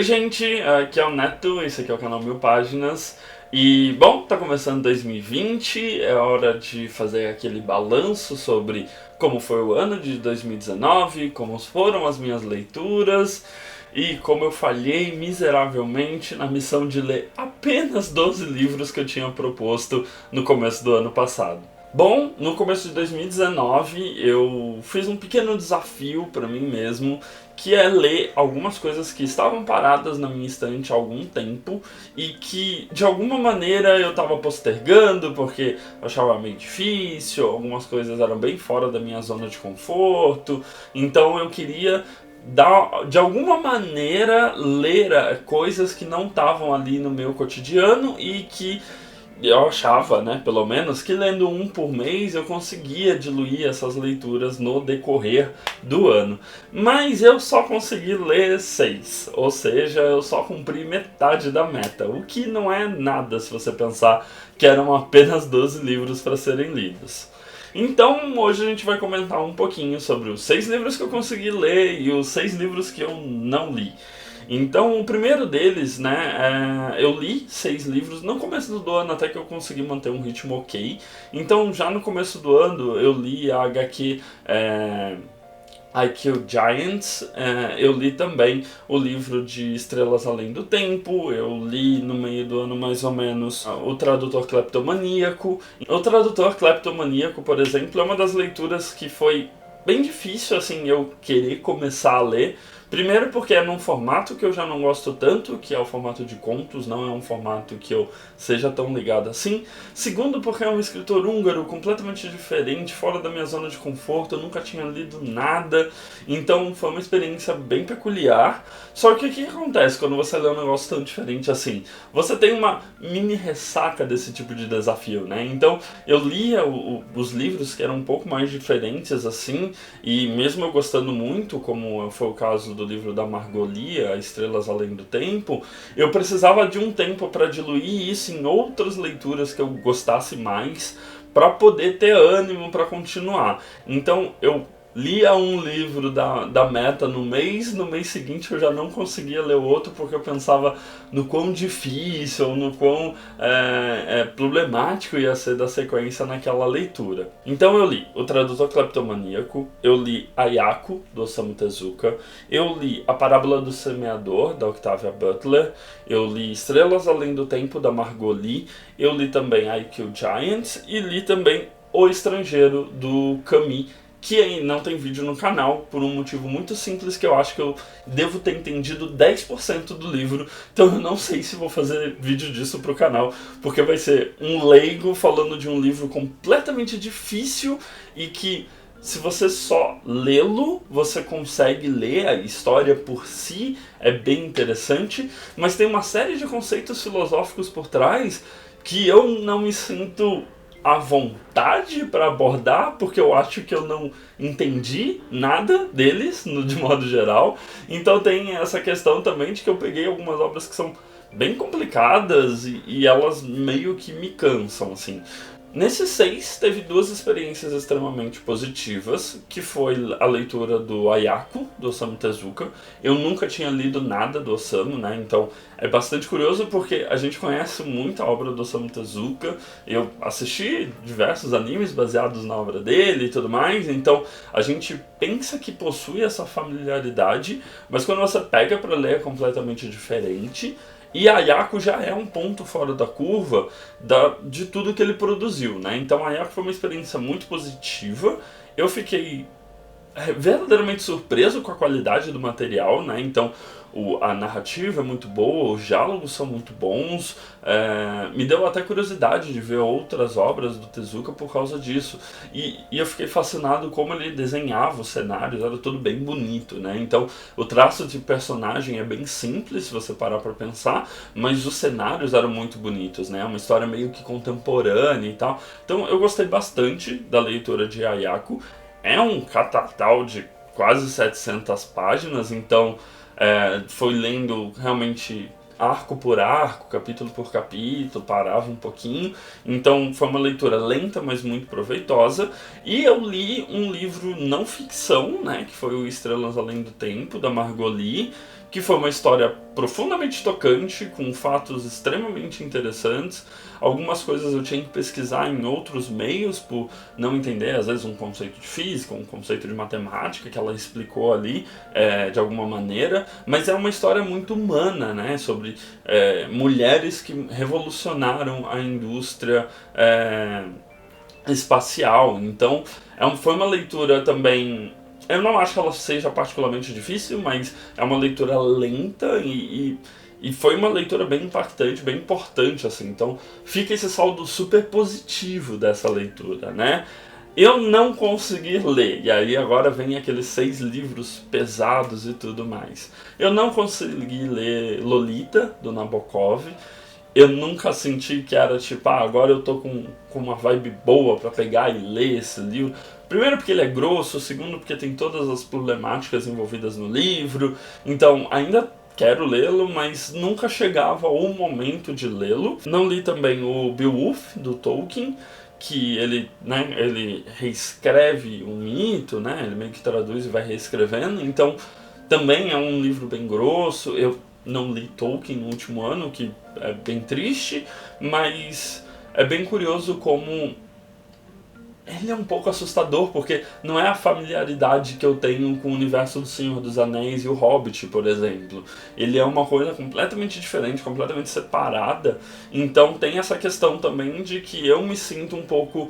Oi gente, aqui é o Neto, esse aqui é o canal Mil Páginas. E bom, tá começando 2020, é hora de fazer aquele balanço sobre como foi o ano de 2019, como foram as minhas leituras e como eu falhei miseravelmente na missão de ler apenas 12 livros que eu tinha proposto no começo do ano passado. Bom, no começo de 2019 eu fiz um pequeno desafio para mim mesmo, que é ler algumas coisas que estavam paradas na minha estante há algum tempo e que de alguma maneira eu estava postergando porque eu achava meio difícil, algumas coisas eram bem fora da minha zona de conforto, então eu queria de alguma maneira ler coisas que não estavam ali no meu cotidiano e que eu achava, né, pelo menos, que lendo um por mês eu conseguia diluir essas leituras no decorrer do ano. Mas eu só consegui ler 6, ou seja, eu só cumpri metade da meta, o que não é nada se você pensar que eram apenas 12 livros para serem lidos. Então, hoje a gente vai comentar um pouquinho sobre os 6 livros que eu consegui ler e os 6 livros que eu não li. Então, o primeiro deles, né, eu li 6 livros no começo do ano, até que eu consegui manter um ritmo ok. Então, já no começo do ano, eu li a HQ I Kill Giants, eu li também o livro de Estrelas Além do Tempo, eu li no meio do ano mais ou menos o Tradutor Cleptomaníaco. O Tradutor Cleptomaníaco, por exemplo, é uma das leituras que foi bem difícil assim eu querer começar a ler. Primeiro porque é num formato que eu já não gosto tanto, que é o formato de contos, não é um formato que eu seja tão ligado assim. Segundo porque é um escritor húngaro completamente diferente, fora da minha zona de conforto, eu nunca tinha lido nada, então foi uma experiência bem peculiar. Só que o que acontece quando você lê um negócio tão diferente assim? Você tem uma mini ressaca desse tipo de desafio, né? Então eu lia os livros que eram um pouco mais diferentes assim, e mesmo eu gostando muito, como foi o caso do livro da Margot Lee, Estrelas Além do Tempo, eu precisava de um tempo para diluir isso em outras leituras que eu gostasse mais, para poder ter ânimo para continuar. Então eu lia um livro da meta no mês seguinte eu já não conseguia ler o outro porque eu pensava no quão difícil, no quão problemático ia ser da sequência naquela leitura. Então eu li O Tradutor Cleptomaníaco, eu li Ayako, do Osamu Tezuka, eu li A Parábola do Semeador, da Octavia Butler, eu li Estrelas Além do Tempo, da Margot Lee, eu li também I Kill Giants e li também O Estrangeiro, do Camus, que não tem vídeo no canal, por um motivo muito simples, que eu acho que eu devo ter entendido 10% do livro, então eu não sei se vou fazer vídeo disso pro canal, porque vai ser um leigo falando de um livro completamente difícil e que, se você só lê-lo, você consegue ler a história por si, é bem interessante, mas tem uma série de conceitos filosóficos por trás que eu não me sinto à vontade para abordar, porque eu acho que eu não entendi nada deles, de modo geral. Então tem essa questão também de que eu peguei algumas obras que são bem complicadas e elas meio que me cansam, assim. Nesses 6, teve 2 experiências extremamente positivas, que foi a leitura do Ayako, do Osamu Tezuka. Eu nunca tinha lido nada do Osamu, né? Então é bastante curioso porque a gente conhece muito a obra do Osamu Tezuka. Eu assisti diversos animes baseados na obra dele e tudo mais, então a gente pensa que possui essa familiaridade, mas quando você pega para ler é completamente diferente. E Ayako já é um ponto fora da curva de tudo que ele produziu, né? Então Ayako foi uma experiência muito positiva. Eu fiquei verdadeiramente surpreso com a qualidade do material, né? Então a narrativa é muito boa, os diálogos são muito bons, me deu até curiosidade de ver outras obras do Tezuka por causa disso, e eu fiquei fascinado como ele desenhava os cenários, era tudo bem bonito, né? Então o traço de personagem é bem simples se você parar para pensar, mas os cenários eram muito bonitos, né? Uma história meio que contemporânea e tal, então eu gostei bastante da leitura de Ayako. É um catatal de quase 700 páginas, então foi lendo realmente arco por arco, capítulo por capítulo, parava um pouquinho, então foi uma leitura lenta, mas muito proveitosa. E eu li um livro não ficção, né, que foi o Estrelas Além do Tempo, da Margot Lee, que foi uma história profundamente tocante, com fatos extremamente interessantes. Algumas coisas eu tinha que pesquisar em outros meios por não entender, às vezes, um conceito de física, um conceito de matemática que ela explicou ali de alguma maneira, mas é uma história muito humana, né, sobre mulheres que revolucionaram a indústria espacial. Então, foi uma leitura também. Eu não acho que ela seja particularmente difícil, mas é uma leitura lenta e foi uma leitura bem impactante, bem importante, assim. Então, fica esse saldo super positivo dessa leitura, né? Eu não consegui ler, e aí agora vem aqueles 6 livros pesados e tudo mais. Eu não consegui ler Lolita, do Nabokov. Eu nunca senti que era tipo, agora eu tô com uma vibe boa pra pegar e ler esse livro. Primeiro porque ele é grosso, segundo porque tem todas as problemáticas envolvidas no livro. Então, ainda quero lê-lo, mas nunca chegava o momento de lê-lo. Não li também o Beowulf, do Tolkien, que ele reescreve um mito, né? Ele meio que traduz e vai reescrevendo. Então, também é um livro bem grosso. Eu não li Tolkien no último ano, que é bem triste, mas é bem curioso como ele é um pouco assustador, porque não é a familiaridade que eu tenho com o universo do Senhor dos Anéis e o Hobbit, por exemplo. Ele é uma coisa completamente diferente, completamente separada. Então tem essa questão também de que eu me sinto um pouco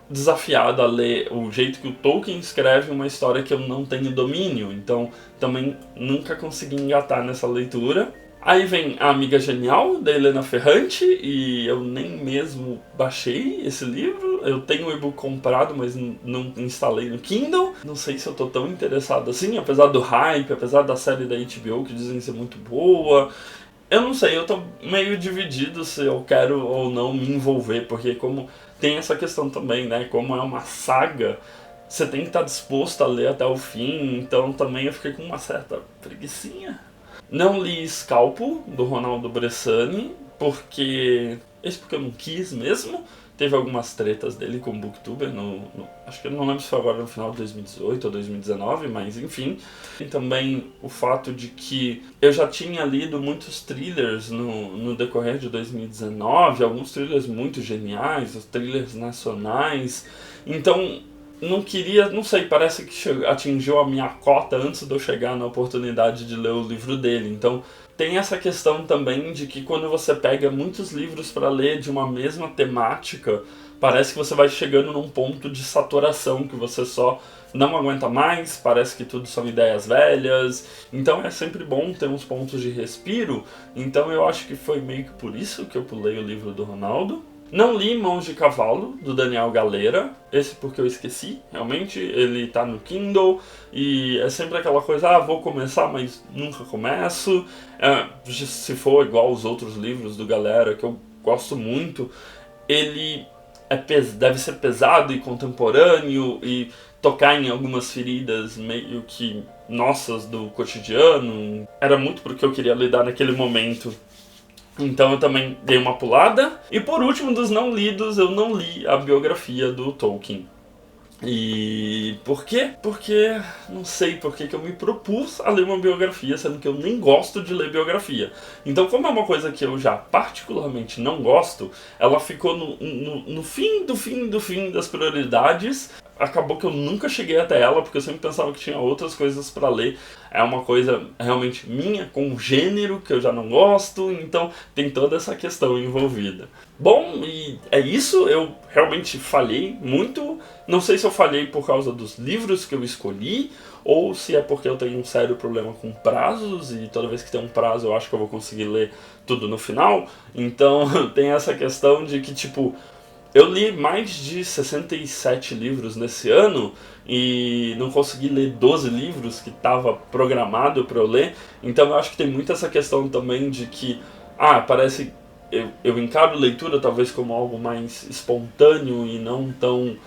desafiado a ler o jeito que o Tolkien escreve uma história que eu não tenho domínio. Então também nunca consegui engatar nessa leitura. Aí vem A Amiga Genial, da Helena Ferrante, e eu nem mesmo baixei esse livro. Eu tenho o e-book comprado, mas não instalei no Kindle. Não sei se eu tô tão interessado assim, apesar do hype, apesar da série da HBO que dizem ser muito boa. Eu não sei, eu tô meio dividido se eu quero ou não me envolver, porque como tem essa questão também, né, como é uma saga, você tem que estar disposto a ler até o fim, então também eu fiquei com uma certa preguicinha. Não li Scalpo, do Ronaldo Bressani, porque eu não quis mesmo. Teve algumas tretas dele com o Booktuber, acho que eu não lembro se foi agora no final de 2018 ou 2019, mas enfim. E também o fato de que eu já tinha lido muitos thrillers no decorrer de 2019, alguns thrillers muito geniais, os thrillers nacionais. Então não queria, não sei, parece que atingiu a minha cota antes de eu chegar na oportunidade de ler o livro dele. Então tem essa questão também de que quando você pega muitos livros para ler de uma mesma temática, parece que você vai chegando num ponto de saturação que você só não aguenta mais, parece que tudo são ideias velhas. Então é sempre bom ter uns pontos de respiro. Então eu acho que foi meio que por isso que eu pulei o livro do Ronaldo. Não li Mãos de Cavalo, do Daniel Galera. Esse porque eu esqueci, realmente. Ele tá no Kindle e é sempre aquela coisa, vou começar, mas nunca começo. Se for igual aos outros livros do Galera, que eu gosto muito, ele deve ser pesado e contemporâneo e tocar em algumas feridas meio que nossas do cotidiano. Era muito porque eu queria lidar naquele momento. Então eu também dei uma pulada. E por último, dos não lidos, eu não li a biografia do Tolkien. E por quê? Porque não sei por que eu me propus a ler uma biografia, sendo que eu nem gosto de ler biografia. Então, como é uma coisa que eu já particularmente não gosto, ela ficou no fim do fim das prioridades. Acabou que eu nunca cheguei até ela, porque eu sempre pensava que tinha outras coisas pra ler. É uma coisa realmente minha, com um gênero que eu já não gosto, então tem toda essa questão envolvida. Bom, e é isso, eu realmente falhei muito. Não sei se eu falhei por causa dos livros que eu escolhi, ou se é porque eu tenho um sério problema com prazos, e toda vez que tem um prazo eu acho que eu vou conseguir ler tudo no final. Então tem essa questão de que, tipo, eu li mais de 67 livros nesse ano e não consegui ler 12 livros que estava programado para eu ler. Então eu acho que tem muito essa questão também de que, parece eu encaro leitura talvez como algo mais espontâneo e não tão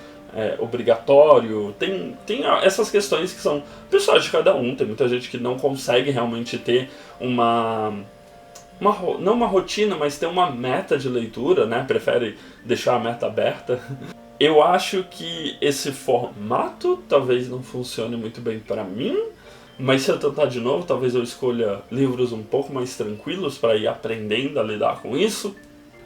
obrigatório. Tem essas questões que são pessoais de cada um. Tem muita gente que não consegue realmente ter não uma rotina, mas ter uma meta de leitura, né? Prefere deixar a meta aberta. Eu acho que esse formato talvez não funcione muito bem para mim, Mas se eu tentar de novo, talvez eu escolha livros um pouco mais tranquilos para ir aprendendo a lidar com isso.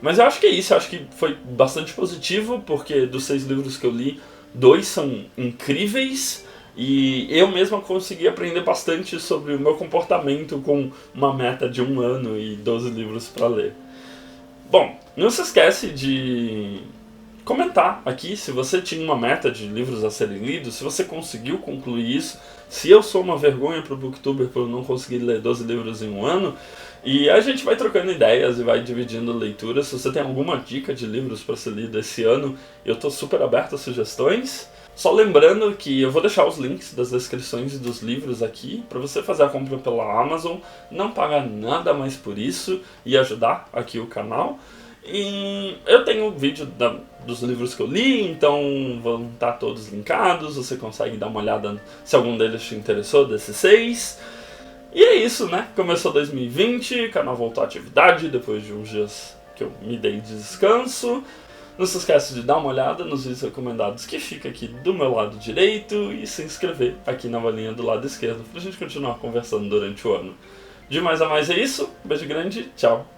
Mas eu acho que é isso, eu acho que foi bastante positivo, porque dos 6 livros que eu li, 2 são incríveis e eu mesma consegui aprender bastante sobre o meu comportamento com uma meta de 1 ano e 12 livros para ler. Bom, não se esquece de comentar aqui se você tinha uma meta de livros a serem lidos, se você conseguiu concluir isso, se eu sou uma vergonha para o Booktuber por não conseguir ler 12 livros em 1 ano. E a gente vai trocando ideias e vai dividindo leituras. Se você tem alguma dica de livros para ser lido esse ano, eu estou super aberto a sugestões. Só lembrando que eu vou deixar os links das descrições dos livros aqui para você fazer a compra pela Amazon, não pagar nada mais por isso e ajudar aqui o canal. E eu tenho um vídeo dos livros que eu li, então vão estar todos linkados, você consegue dar uma olhada se algum deles te interessou, desses 6. E é isso, né? Começou 2020, o canal voltou à atividade depois de uns dias que eu me dei de descanso. Não se esquece de dar uma olhada nos vídeos recomendados que fica aqui do meu lado direito e se inscrever aqui na bolinha do lado esquerdo pra gente continuar conversando durante o ano. De mais a mais é isso, beijo grande, tchau!